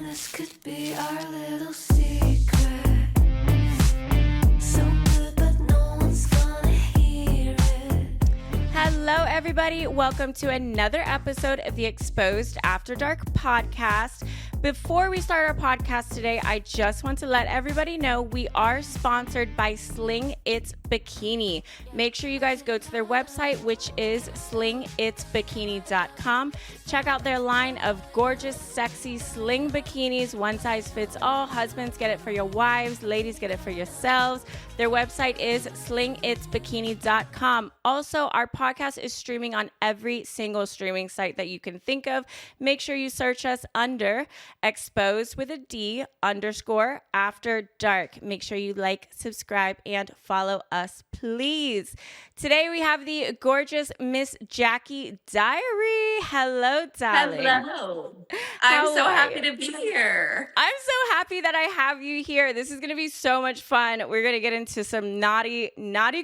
And this could be our little secret. So good, but no one's gonna hear it. Hello, everybody. Welcome to another episode of the Exposed After Dark podcast. Before we start our podcast today, I just want to let everybody know we are sponsored by Sling It's Bikini. Make sure you guys go to their website, which is slingitsbikini.com. Check out their line of gorgeous, sexy sling bikinis. One size fits all. Husbands get it for your wives. Ladies get it for yourselves. Their website is slingitsbikini.com. Also, our podcast is streaming on every single streaming site that you can think of. Make sure you search us under Exposed with a D _ After Dark. Make sure you like, subscribe, and follow us, please. Today we have the gorgeous Miss Jackie Diary. Hello, darling. Hello. I'm so happy to be here. I'm so happy that I have you here. This is going to be so much fun. We're going to get into some naughty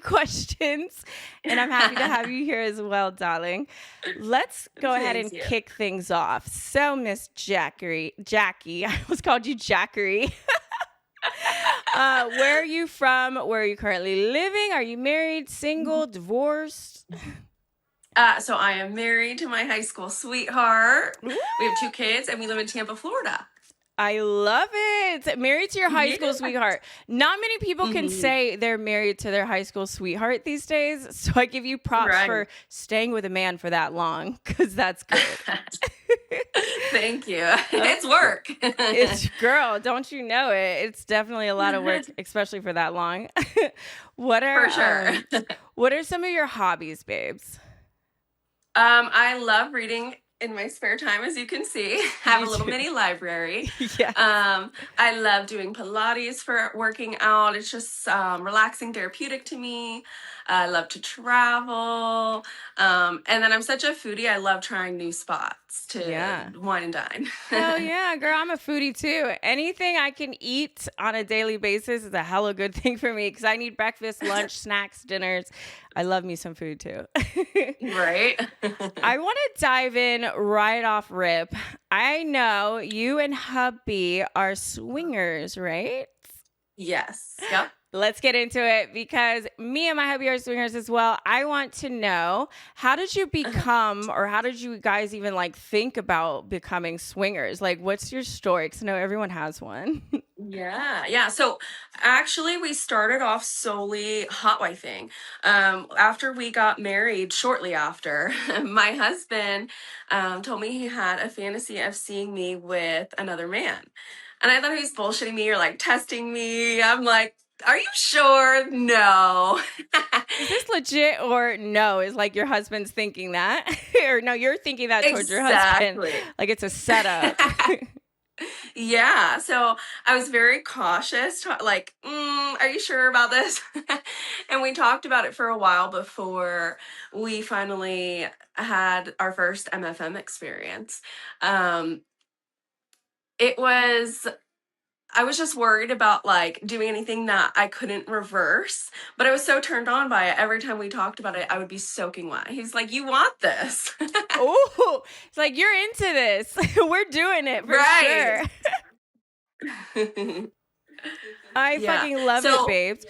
questions, and I'm happy to have you here as well, darling. Let's go ahead and kick things off. So, Miss Jackie, I almost called you Jackery. Where are you from? Where are you currently living? Are you married, single, divorced? So I am married to my high school sweetheart. Ooh. We have 2 kids, and we live in Tampa, Florida. I love it. Married to your high school sweetheart. Not many people can say they're married to their high school sweetheart these days. So I give you props for staying with a man for that long, because that's good. Thank you. It's work. It's, girl, don't you know it? It's definitely a lot of work, especially for that long. What are some of your hobbies, babes? I love reading in my spare time, as you can see. Have a little mini library. Yes. I love doing Pilates for working out. It's just relaxing, therapeutic to me. I love to travel. And then I'm such a foodie. I love trying new spots to wine and dine. Hell yeah, girl. I'm a foodie too. Anything I can eat on a daily basis is a hella good thing for me, because I need breakfast, lunch, snacks, dinners. I love me some food too. Right? I want to dive in right off rip. I know you and hubby are swingers, right? Yes. Yep. Let's get into it, because me and my hubby are swingers as well. I want to know, how did you become, or how did you guys even think about becoming swingers? What's your story? Because I know everyone has one. Yeah. So actually, we started off solely hot wifing. After we got married, shortly after, my husband told me he had a fantasy of seeing me with another man. And I thought he was bullshitting me or testing me. I'm like, are you sure? No. Is this legit, or no? Is your husband's thinking that? Or no, you're thinking that towards your husband. It's a setup. Yeah. So I was very cautious. Are you sure about this? And we talked about it for a while before we finally had our first MFM experience. I was just worried about doing anything that I couldn't reverse, but I was so turned on by it. Every time we talked about it, I would be soaking wet. He's like, you want this? Oh, it's you're into this. We're doing it for sure. I fucking love it, babes.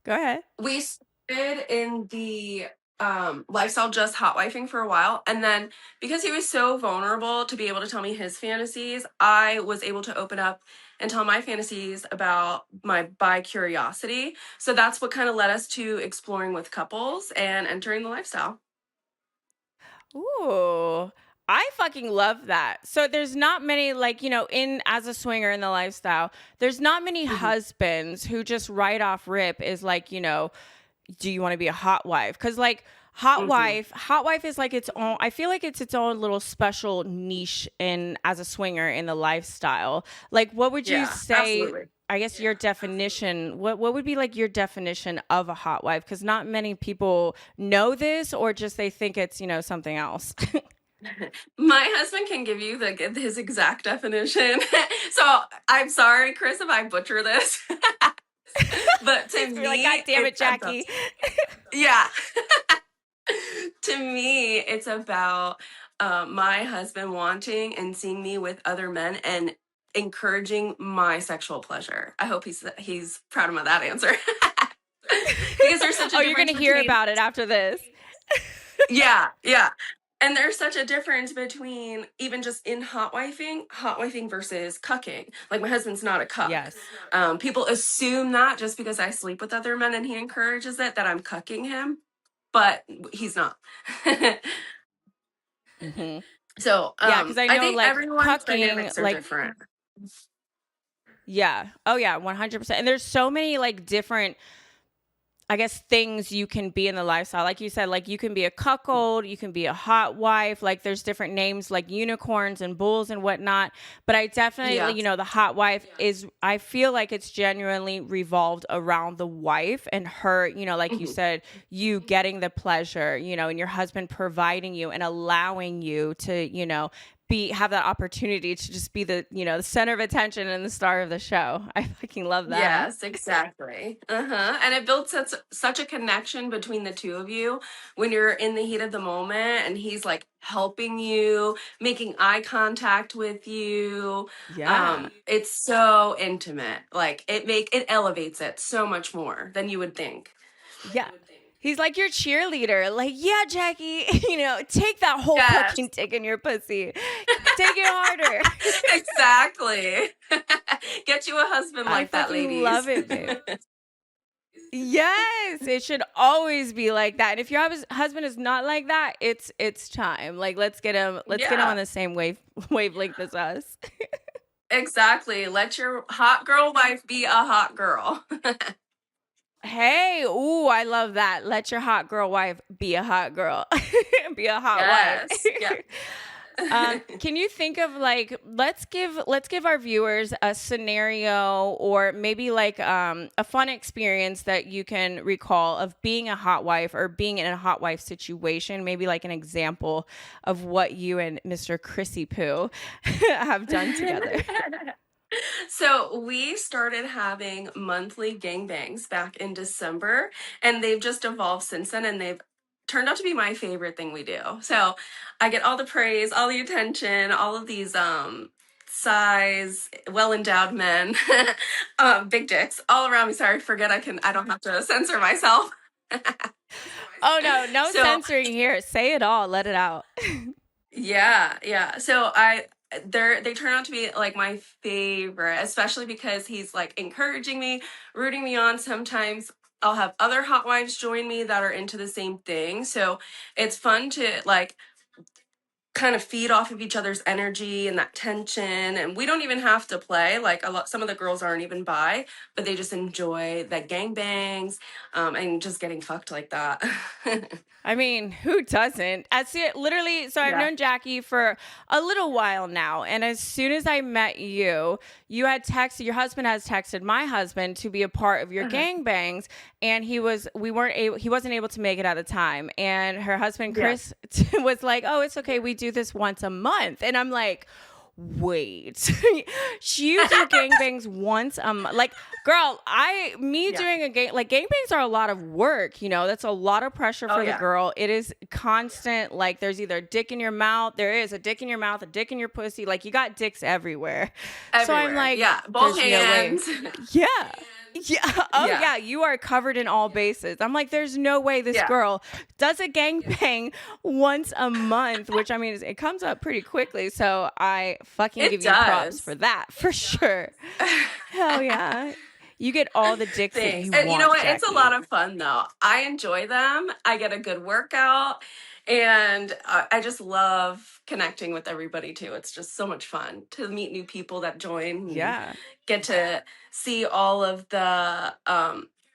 Go ahead. We started in the lifestyle just hot wifing for a while, and then because he was so vulnerable to be able to tell me his fantasies, I was able to open up and tell my fantasies about my bi curiosity. So that's what kind of led us to exploring with couples and entering the lifestyle. Ooh, I fucking love that. So there's not many, as a swinger in the lifestyle, there's not many husbands who just right off rip is do you want to be a hot wife? Because hot wife is its own, I feel it's its own little special niche as a swinger in the lifestyle. What would you say? Absolutely. I guess your definition, what would be your definition of a hot wife? Because not many people know this, or just they think it's, something else. My husband can give you his exact definition. So I'm sorry, Chris, if I butcher this. But to me, God damn it, Jackie. Yeah. To me, it's about my husband wanting and seeing me with other men and encouraging my sexual pleasure. I hope he's proud of my that answer. Because there's such a Oh, you're difference gonna hear between about it after this. yeah, yeah. And there's such a difference between even just in hot wifing versus cucking. Like my husband's not a cuck. Yes. People assume that just because I sleep with other men and he encourages it that I'm cucking him, but he's not. Hmm. So Yeah, because I I know think like everyone's cucking, dynamics are like different. yeah, oh yeah, 100%. And there's so many like different, I guess, things you can be in the lifestyle. Like you said, like you can be a cuckold, you can be a hot wife. Like there's different names like unicorns and bulls and whatnot. But I definitely, Yeah. you know, the hot wife is, I feel like it's genuinely revolved around the wife and her, you know, like you Mhm. said, you getting the pleasure, you know, and your husband providing you and allowing you to, you know, have that opportunity to just be the, you know, the center of attention and the star of the show. I fucking love that. Yes, exactly. Uh-huh. And it builds such a connection between the two of you when you're in the heat of the moment and he's like helping you, making eye contact with you. Yeah. It's so intimate. Like it elevates it so much more than you would think. Yeah. He's like your cheerleader. Like, yeah, Jackie, you know, take that whole Yes. fucking dick in your pussy. Take it harder. Exactly. Get you a husband I like that, fucking ladies. love it, babe. Yes, it should always be like that. And if your husband is not like that, it's time. Like let's get him Yeah, on the same wavelength as us. exactly. Let your hot girl wife be a hot girl. Hey, ooh, I love that. Let your hot girl wife be a hot girl. Be a hot Yes. Yeah. wife. Can you think of like let's give our viewers a scenario or maybe like a fun experience that you can recall of being a hot wife or being in a hot wife situation, maybe like an example of what you and Mr. Chrissy Poo have done together. So we started having monthly gangbangs back in December, and they've just evolved since then, and they've turned out to be my favorite thing we do. So I get all the praise, all the attention, all of these size, well endowed men, big dicks all around me. Sorry, forget I don't have to censor myself. Oh no So censoring here. Say it all, let it out. yeah, yeah. So they turn out to be like my favorite, especially because he's like encouraging me, rooting me on. Sometimes I'll have other hot wives join me that are into the same thing. So it's fun to like kind of feed off of each other's energy and that tension. And we don't even have to play. Like some of the girls aren't even bi, but they just enjoy the gangbangs, and just getting fucked like that. I mean, who doesn't? I see it literally. So I've Yeah. known Jackie for a little while now. And as soon as I met you, you had texted, your husband has texted my husband to be a part of your gangbangs. And he wasn't able to make it at the time. And her husband, Yeah. Chris, was like, oh, it's okay. We do this once a month. And I'm like, wait, you do gangbangs once a month? Like, girl, Yeah. doing gangbangs are a lot of work, you know, that's a lot of pressure Oh, for the yeah. girl. It is constant, like there's either a dick in your mouth, there is a dick in your mouth, a dick in your pussy, like you got dicks everywhere. So I'm Everywhere. like, Yeah. Both there's no way. hands. Yeah. Yeah. Oh Yeah. yeah. You are covered in all bases. I'm like, there's no way this Yeah. girl does a gangbang once a month, which I mean, it comes up pretty quickly. So I fucking It give you props does. for that for sure. Hell yeah. You get all the dicks that Thanks. you And you want, know what? It's a Jackie. lot of fun though. I enjoy them. I get a good workout, and I just love connecting with everybody too. It's just so much fun to meet new people that join and Yeah. get to see all of the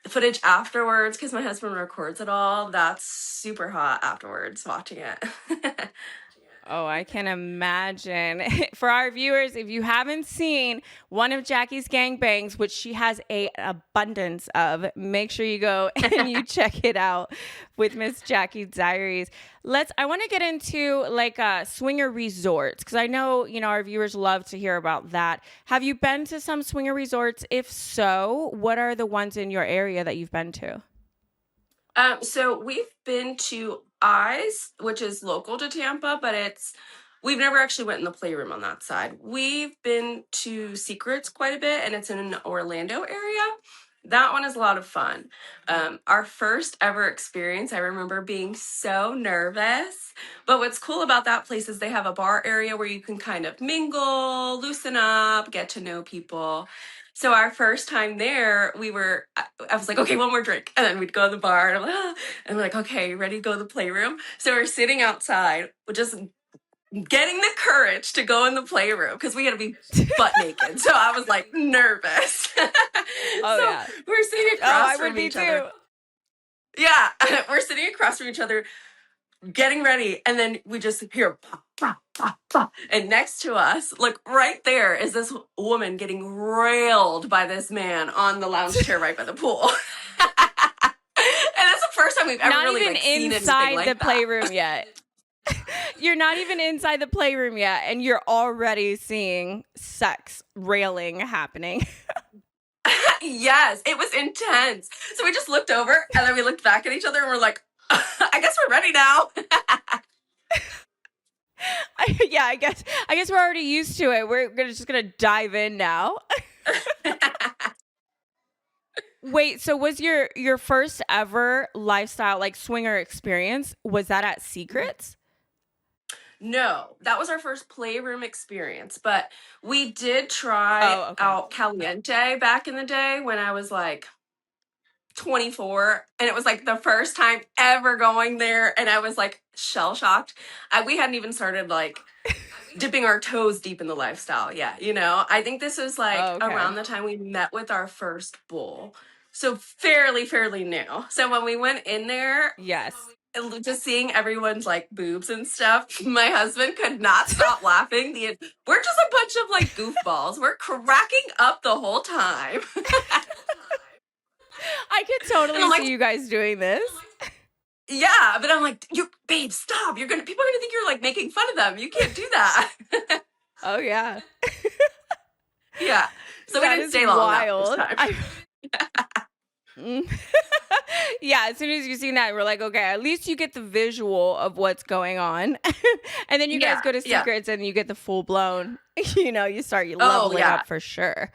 footage afterwards because my husband records it all. That's super hot afterwards watching it. Oh, I can imagine. For our viewers, if you haven't seen one of Jackie's gangbangs, which she has an abundance of, make sure you go and you check it out with Miss Jackie Diaries. I want to get into like swinger resorts because I know, you know, our viewers love to hear about that. Have you been to some swinger resorts? If so, what are the ones in your area that you've been to? So we've been to Eyes, which is local to Tampa, but we've never actually went in the playroom on that side. We've been to Secrets quite a bit, and it's in an Orlando area. That one is a lot of fun. Our first ever experience, I remember being so nervous. But what's cool about that place is they have a bar area where you can kind of mingle, loosen up, get to know people. So our first time there, I was like, okay, one more drink. And then we'd go to the bar and I'm like, ah. And we're like, okay, ready to go to the playroom? So we're sitting outside, just getting the courage to go in the playroom because we had to be butt naked. So I was like nervous. Oh, So yeah. we're sitting Oh, across I would from be each too. other. Yeah, we're sitting across from each other, getting ready, and then we just hear pop, pop, pop, pop. And next to us, like right there, is this woman getting railed by this man on the lounge chair right by the pool. And that's the first time we've ever Not really even like seen anything inside like the that. playroom yet. You're not even inside the playroom yet, and you're already seeing sex railing happening. Yes, it was intense. So we just looked over and then we looked back at each other and we're like, I guess we're ready now. Yeah, I guess we're already used to it. We're just gonna dive in now. Wait, so was your first ever lifestyle like swinger experience? Was that at Secrets? No, that was our first playroom experience, but we did try Oh, okay. out Caliente back in the day when I was like 24, and it was like the first time ever going there, and I was like shell shocked. We hadn't even started like dipping our toes deep in the lifestyle yet, I think this was like Oh, okay. around the time we met with our first bull, so fairly new. So when we went in there, Yes. just seeing everyone's like boobs and stuff, my husband could not stop laughing. We're just a bunch of like goofballs. We're cracking up the whole time. I could totally And I'm like, see you guys doing this. yeah, but I'm like, babe, stop. People are gonna think you're like making fun of them. You can't do that. Oh, yeah. Yeah. So we That didn't is stay long wild. that first time. Yeah, as soon as you seen that, we're like, okay, at least you get the visual of what's going on. And then you guys Yeah, go to yeah. Secrets and you get the full blown, you start leveling yeah. up for sure.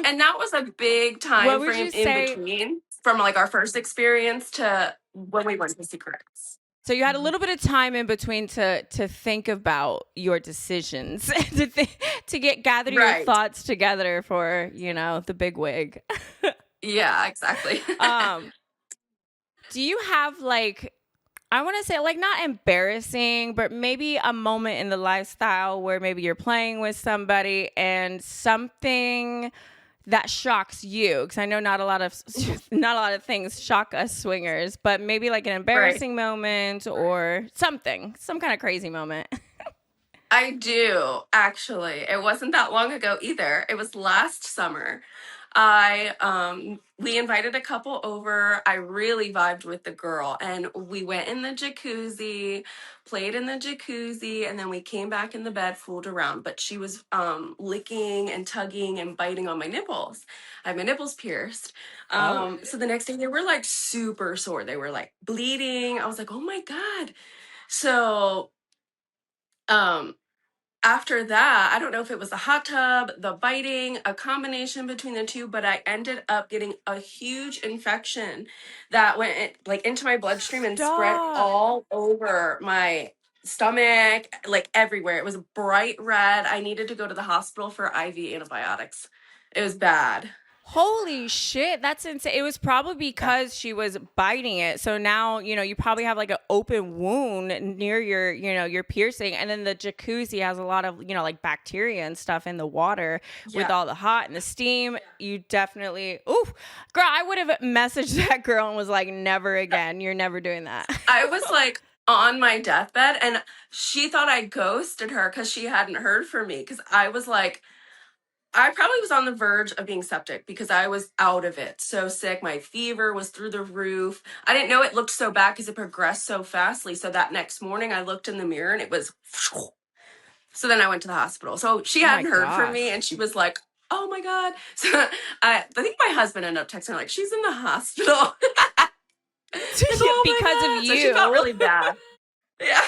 And that was a big time What would frame you say? in between from like our first experience to when we went to Secrets. So you had a little bit of time in between to think about your decisions, to gather your Right. thoughts together for, the big wig. Yeah, exactly. Do you have like, I want to say like not embarrassing, but maybe a moment in the lifestyle where maybe you're playing with somebody and something that shocks you? Because I know not a lot of things shock us swingers, but maybe like an embarrassing moment or some kind of crazy moment. I do, actually. It wasn't that long ago either. It was last summer. We invited a couple over. I really vibed with the girl, and we went in the jacuzzi, played in the jacuzzi, and then we came back in the bed, fooled around. But she was licking and tugging and biting on my nipples. I had my nipples pierced. So the next day they were like super sore. They were like bleeding. I was like, oh my God. So after that, I don't know if it was the hot tub, the biting, a combination between the two, but I ended up getting a huge infection that went like into my bloodstream and spread Stop. all over my stomach, like everywhere. It was bright red. I needed to go to the hospital for IV antibiotics. It was bad. Holy shit, that's insane. It was probably because she was biting it. So now, you probably have like an open wound near your piercing. And then the jacuzzi has a lot of, like bacteria and stuff in the water with all the hot and the steam. You definitely, ooh, girl, I would have messaged that girl and was like, never again. You're never doing that. I was like on my deathbed, and she thought I ghosted her because she hadn't heard from me. Because I was like, I probably was on the verge of being septic because I was out of it. So sick. My fever was through the roof. I didn't know it looked so bad because it progressed so fastly. So that next morning I looked in the mirror and it was. So then I went to the hospital. So she hadn't heard from me, and she was like, oh my God. So I think my husband ended up texting her like, she's in the hospital. Because of So she you. felt really bad. Yeah.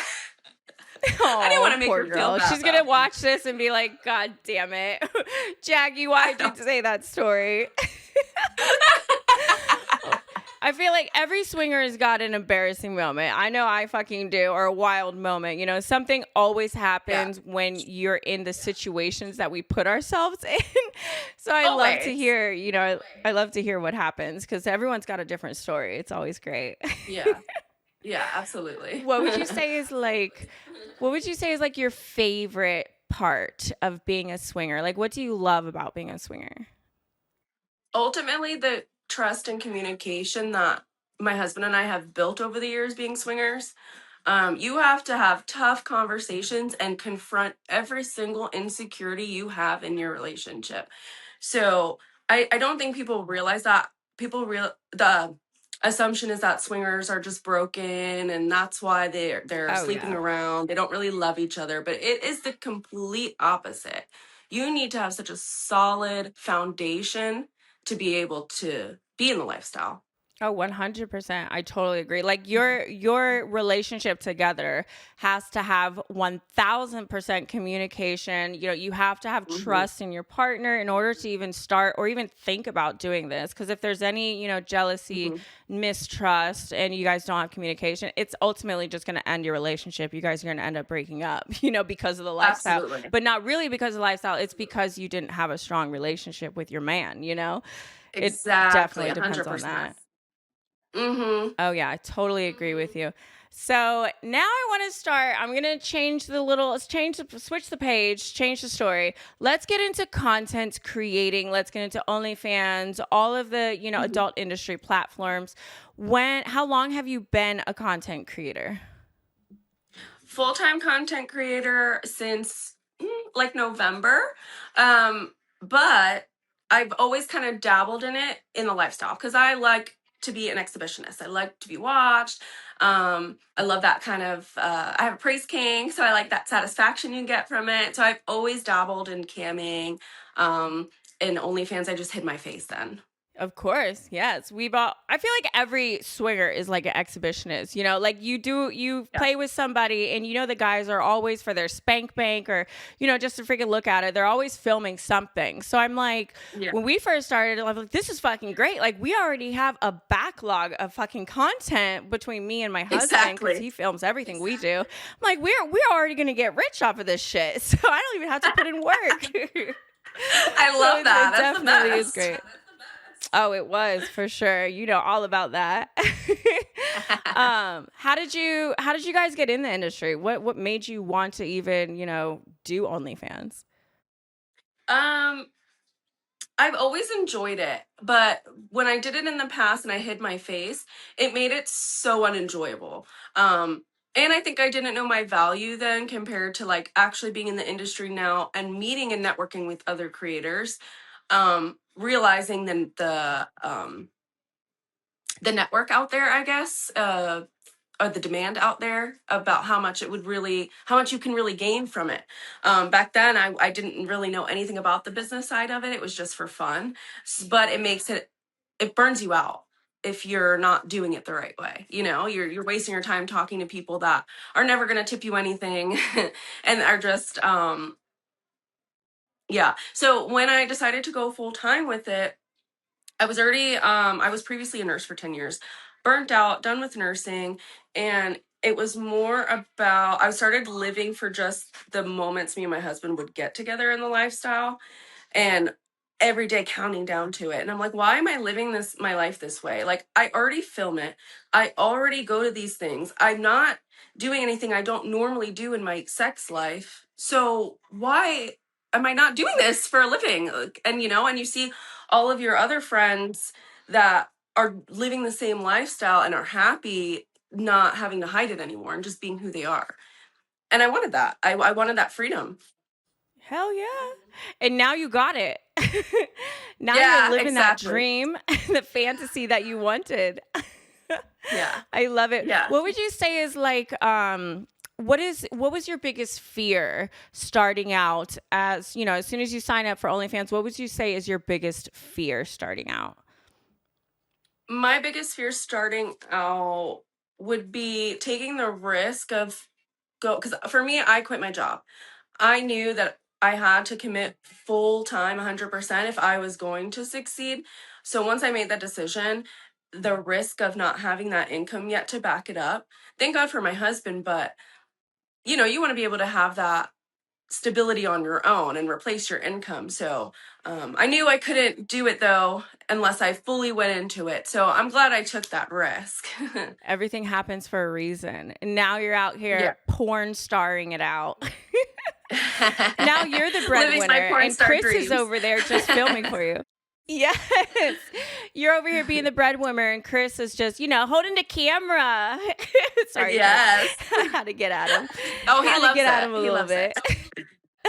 I didn't Oh, want to make poor her feel girl. bad. She's gonna watch this and be like, God damn it. Jackie, why did you say that story? I feel like every swinger has got an embarrassing moment. I know I fucking do, or a wild moment. You know, something always happens when you're in the situations that we put ourselves in. So I love to Always. hear, you know, I love to hear what happens because everyone's got a different story. It's always great. Yeah. Yeah, absolutely. What would you say is like your favorite part of being a swinger? Like, what do you love about being a swinger? Ultimately, the trust and communication that my husband and I have built over the years being swingers. You have to have tough conversations and confront every single insecurity you have in your relationship. So I don't think people realize that. The assumption is that swingers are just broken and that's why they're Oh sleeping yeah. around. They don't really love each other, but it is the complete opposite. You need to have such a solid foundation to be able to be in the lifestyle. Oh, 100%. I totally agree. Like your relationship together has to have 1000% communication. You know, you have to have Hmm. trust in your partner in order to even start or even think about doing this. Because if there's any, you know, jealousy, Hmm. mistrust, and you guys don't have communication, it's ultimately just going to end your relationship. You guys are going to end up breaking up, you know, because of the lifestyle. Absolutely. But not really because of the lifestyle. It's because you didn't have a strong relationship with your man, you know? It Exactly. definitely depends on 100%. that. Hmm. Oh yeah, I totally agree with you. So now I want to start. I'm gonna switch the page, change the story. Let's get into content creating. Let's get into OnlyFans, all of the adult industry platforms. How long have you been a content creator? Full-time content creator since like November. But I've always kind of dabbled in it in the lifestyle because I like to be an exhibitionist. I like to be watched. I love that kind of I have a praise king, so I like that satisfaction you get from it. So I've always dabbled in camming. In OnlyFans, I just hid my face then. Of course, yes. I feel like every swinger is like an exhibitionist, you know, like you Yeah. play with somebody and you know the guys are always for their spank bank or, you know, just to freaking look at it. They're always filming something. So I'm like, Yeah. when we first started, I'm like, this is fucking great. Like we already have a backlog of fucking content between me and my husband because Exactly. he films everything we do. I'm like, we're already gonna get rich off of this shit. So I don't even have to put in work. I So love that. it That's the definitely is best. great. Oh, it was for sure. You know all about that. How did you guys get in the industry? What made you want to even, do OnlyFans? um I've always enjoyed it, but when I did it in the past and I hid my face, it made it so unenjoyable. And I think I didn't know my value then compared to like actually being in the industry now and meeting and networking with other creators. Realizing then the network out there, I guess, or the demand out there about how much you can really gain from it. Back then, I didn't really know anything about the business side of it. It was just for fun, but it burns you out if you're not doing it the right way. You know, you're wasting your time talking to people that are never going to tip you anything and are just yeah. So when I decided to go full time with it, I was previously a nurse for 10 years, burnt out, done with nursing, and it was more about I started living for just the moments me and my husband would get together in the lifestyle and every day counting down to it. And I'm like, why am I living my life this way? Like I already film it. I already go to these things. I'm not doing anything I don't normally do in my sex life. So why am I not doing this for a living? And and you see all of your other friends that are living the same lifestyle and are happy not having to hide it anymore and just being who they are. And I wanted that. I wanted that freedom. Hell yeah. And now you got it. Now you're Yeah, living that exactly. dream, the fantasy that you wanted. Yeah. I love it. Yeah. What would you say is like what was your biggest fear starting out as soon as you sign up for OnlyFans, what would you say is your biggest fear starting out? My biggest fear starting out would be taking the risk of because for me, I quit my job. I knew that I had to commit full time 100% if I was going to succeed. So once I made that decision, the risk of not having that income yet to back it up, thank God for my husband, but you want to be able to have that stability on your own and replace your income. So I knew I couldn't do it though unless I fully went into it. So I'm glad I took that risk. Everything happens for a reason. And now you're out here Yeah. porn starring it out. Now you're the Living my breadwinner, porn and star Chris dreams. is over there just filming for you. Yes. You're over here being the breadwinner, and Chris is just, holding the camera. Sorry. Yes. I had to get at him. Oh, he Had to loves get at it. him a He little loves bit. it.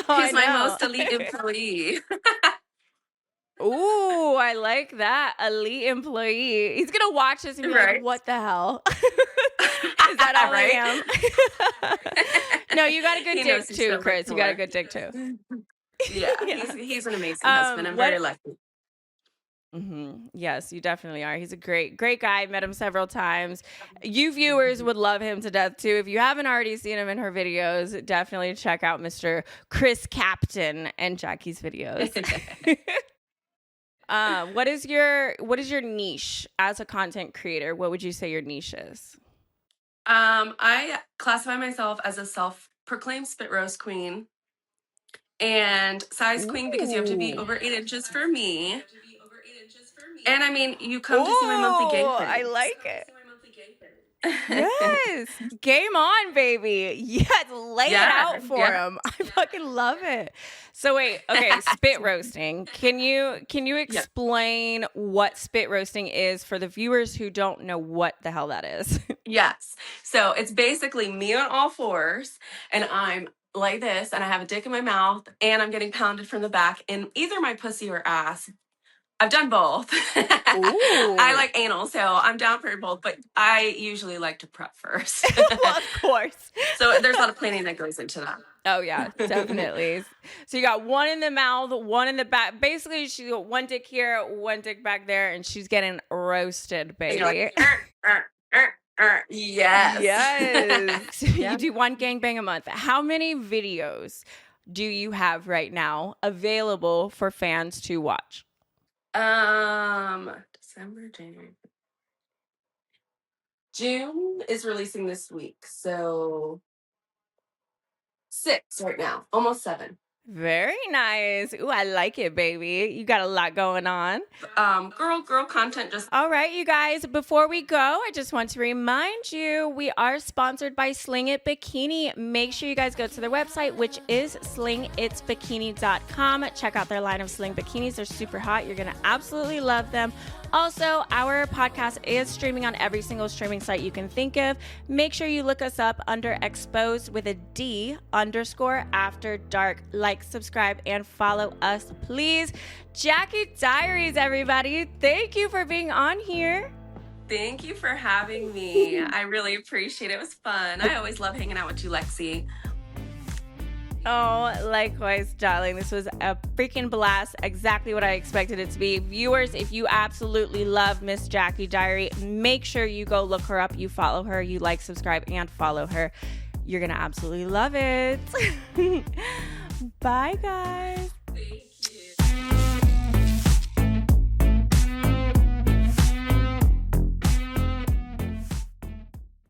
Oh, He's I my know. most elite employee. Ooh, I like that. Elite employee. He's going to watch this and be Right. like, what the hell? Is that all Right? I am? No, you got a good He dick knows he's too, so Chris. You got a mature. good dick too. Yeah, Yeah. he's an amazing husband. I'm what- very lucky. Yes, you definitely are. He's a great guy. Met him several times. You viewers would love him to death too. If you haven't already seen him in her videos, definitely check out Mr. Chris Captain and Jackie's videos. What is your niche as a content creator? What would you say your niche is? I classify myself as a self-proclaimed spit roast queen and size queen because you have to be Ooh. over 8 inches for me. And I mean, you come to see my monthly gang Ooh, thing. I like it. Yes. Game on, baby. Yes. Lay it out for him. I fucking love it. So wait, okay, spit roasting. Can you explain what spit roasting is for the viewers who don't know what the hell that is? Yes. So it's basically me on all fours, and I'm like this, and I have a dick in my mouth, and I'm getting pounded from the back in either my pussy or ass. I've done both. I like anal, so I'm down for both, but I usually like to prep first. Well, of course. So there's a lot of planning that goes into that. Oh yeah, definitely. So you got one in the mouth, one in the back. Basically, she got one dick here, one dick back there, and she's getting roasted, baby. And you're like, yes. Yes. Yeah. You do one gangbang a month. How many videos do you have right now available for fans to watch? December, January. June is releasing this week, so 6 right now, almost 7. Very nice. Ooh, I like it, baby. You got a lot going on. Girl content just. All right, you guys, before we go, I just want to remind you, we are sponsored by Sling It Bikini. Make sure you guys go to their website, which is slingitsbikini.com. Check out their line of sling bikinis. They're super hot. You're going to absolutely love them. Also, our podcast is streaming on every single streaming site you can think of. Make sure you look us up under XPOSE'd with a D _ after dark. Like, subscribe, and follow us, please. Jackie Diaries, everybody. Thank you for being on here. Thank you for having me. I really appreciate it. It was fun. I always love hanging out with you, Lexi. Oh, likewise, darling. This was a freaking blast. Exactly what I expected it to be. Viewers, if you absolutely love Miss Jackie Diary, make sure you go look her up. You follow her, you like, subscribe, and follow her. You're going to absolutely love it. Bye, guys.